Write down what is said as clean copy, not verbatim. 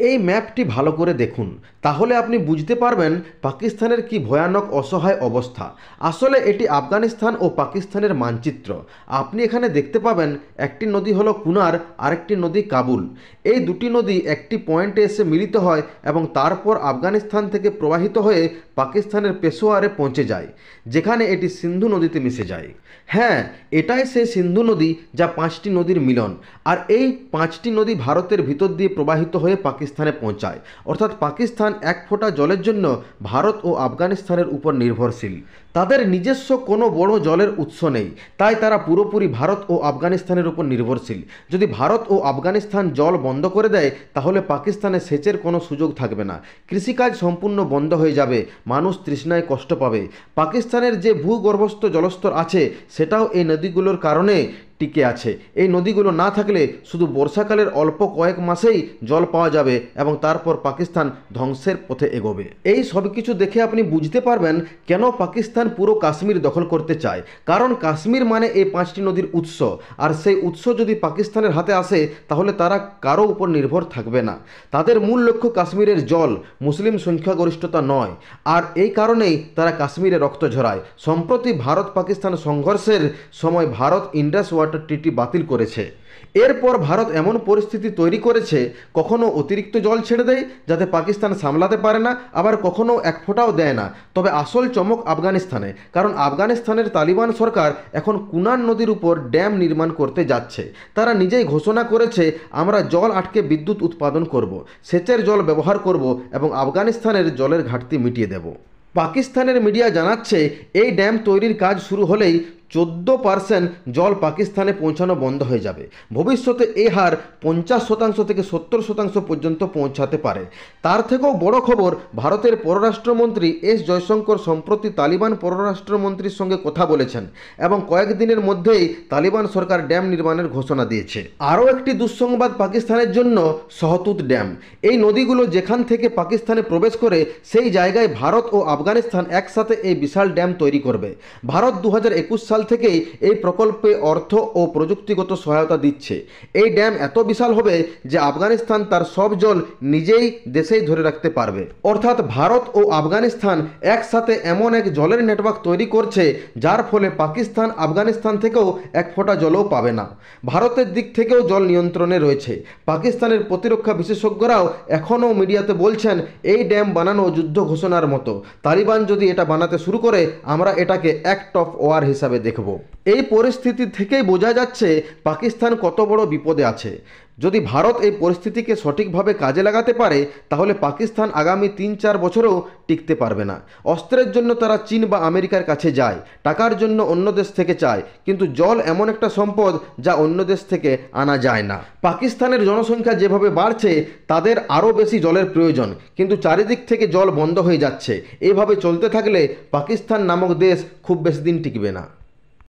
এই ম্যাপটি ভালো করে দেখুন, তাহলে আপনি বুঝতে পারবেন পাকিস্তানের কি ভয়ানক অসহায় অবস্থা। আসলে এটি আফগানিস্তান ও পাকিস্তানের মানচিত্র। আপনি এখানে দেখতে পাবেন একটি নদী হলো কুনার, আরেকটি নদী কাবুল। এই দুটি নদী একটি পয়েন্টে এসে মিলিত হয় এবং তারপর আফগানিস্তান থেকে প্রবাহিত হয়ে পাকিস্তানের পেশোয়ারে পৌঁছে যায়, যেখানে এটি সিন্ধু নদীতে মিশে যায়। হ্যাঁ, এটাই সেই সিন্ধু নদী যা 5টি নদীর মিলন। আর এই 5টি নদী ভারতের ভিতর দিয়ে প্রবাহিত হয়ে পাকিস্তানে পৌঁছায়। অর্থাৎ পাকিস্তান এক ফোঁটা জলের জন্য ভারত ও আফগানিস্তানের উপর নির্ভরশীল। তাদের নিজস্ব কোনো বড় জলের উৎস নেই, তাই তারা পুরোপুরি ভারত ও আফগানিস্তানের উপর নির্ভরশীল। যদি ভারত ও আফগানিস্তান জল বন্ধ করে দেয়, তাহলে পাকিস্তানে সেচের কোনো সুযোগ থাকবে না, কৃষিকাজ সম্পূর্ণ বন্ধ হয়ে যাবে, মানুষ তৃষ্ণায় কষ্ট পাবে। পাকিস্তানের যে ভূগর্ভস্থ জলস্তর আছে সেটাও এই নদীগুলোর কারণে টিকে আছে। এই নদীগুলো না থাকলে শুধু বর্ষাকালের অল্প কয়েক মাসেই জল পাওয়া যাবে এবং তারপর পাকিস্তান ধ্বংসের পথে এগোবে। এই সব কিছু দেখে আপনি বুঝতে পারবেন কেন পাকিস্তান পুরো কাশ্মীর দখল করতে চায়। কারণ কাশ্মীর মানে এই 5টি নদীর উৎস, আর সেই উৎস যদি পাকিস্তানের হাতে আসে তাহলে তারা কারো উপর নির্ভর থাকবে না। তাদের মূল লক্ষ্য কাশ্মীরের জল, মুসলিম সংখ্যাগরিষ্ঠতা নয়। আর এই কারণেই তারা কাশ্মীরে রক্ত ঝরায়। সম্প্রতি ভারত পাকিস্তান সংঘর্ষের সময় ভারত ইন্ডাস ওয়াটার ট্রিটি বাতিল করেছে। এরপর ভারত এমন পরিস্থিতি তৈরি করেছে, কখনো অতিরিক্ত জল ছেড়ে দেয় যাতে পাকিস্তান সামলাতে পারে না, আবার কখনো এক ফোঁটাও দেয় না। তবে আসল চমক আফগানিস্তানে, কারণ আফগানিস্তানের তালিবান সরকার এখন কুনার নদীর উপর ড্যাম নির্মাণ করতে যাচ্ছে। তারা নিজেই ঘোষণা করেছে, আমরা জল আটকে বিদ্যুৎ উৎপাদন করব, সেচের জল ব্যবহার করব এবং আফগানিস্তানের জলের ঘাটতি মিটিয়ে দেব। পাকিস্তানের মিডিয়া জানাচ্ছে এই ড্যাম তৈরির কাজ শুরু হলেই 14% জল পাকিস্তানে পৌঁছানো বন্ধ হয়ে যাবে। ভবিষ্যতে এই হার 50% থেকে 70% পর্যন্ত পৌঁছাতে পারে। তার থেকেও বড় খবর, ভারতের পররাষ্ট্রমন্ত্রী এস জয়শঙ্কর সম্প্রতি তালিবান পররাষ্ট্রমন্ত্রীর সঙ্গে কথা বলেছেন এবং কয়েকদিনের মধ্যেই তালিবান সরকার ড্যাম নির্মাণের ঘোষণা দিয়েছে। আরও একটি দুঃসংবাদ পাকিস্তানের জন্য, সহতুত ড্যাম। এই নদীগুলো যেখান থেকে পাকিস্তানে প্রবেশ করে সেই জায়গায় ভারত ও আফগানিস্তান একসাথে এই বিশাল ড্যাম তৈরি করবে। ভারত 2021 সাল থেকেই এই প্রকল্পে অর্থ ও প্রযুক্তিগত সহায়তা দিচ্ছে। এই ড্যাম এত বিশাল হবে যে আফগানিস্তান তার সব জল নিজেই দেশেই ধরে রাখতে পারবে। অর্থাৎ ভারত ও আফগানিস্তান একসাথে এমন এক জলের নেটওয়ার্ক তৈরি করছে যার ফলে পাকিস্তান আফগানিস্তান থেকেও এক ফোঁটা জলও পাবে না। ভারতের দিক থেকেও জল নিয়ন্ত্রণে রয়েছে। পাকিস্তানের প্রতিরক্ষা বিশেষজ্ঞরাও এখনও মিডিয়াতে বলছেন, এই ড্যাম বানানো যুদ্ধ ঘোষণার মতো। তালিবান যদি এটা বানাতে শুরু করে, আমরা এটাকে অ্যাক্ট অফ ওয়ার হিসাবে দেখব। এই পরিস্থিতি থেকেই বোঝা যাচ্ছে পাকিস্তান কত বড় বিপদে আছে। যদি ভারত এই পরিস্থিতিকে সঠিকভাবে কাজে লাগাতে পারে, তাহলে পাকিস্তান আগামী 3-4 বছরেও টিকতে পারবে না। অস্ত্রের জন্য তারা চীন বা আমেরিকার কাছে যায়, টাকার জন্য অন্য দেশ থেকে চায়, কিন্তু জল এমন একটা সম্পদ যা অন্য দেশ থেকে আনা যায় না। পাকিস্তানের জনসংখ্যা যেভাবে বাড়ছে, তাদের আরও বেশি জলের প্রয়োজন, কিন্তু চারিদিক থেকে জল বন্ধ হয়ে যাচ্ছে। এভাবে চলতে থাকলে পাকিস্তান নামক দেশ খুব বেশি দিন টিকবে না।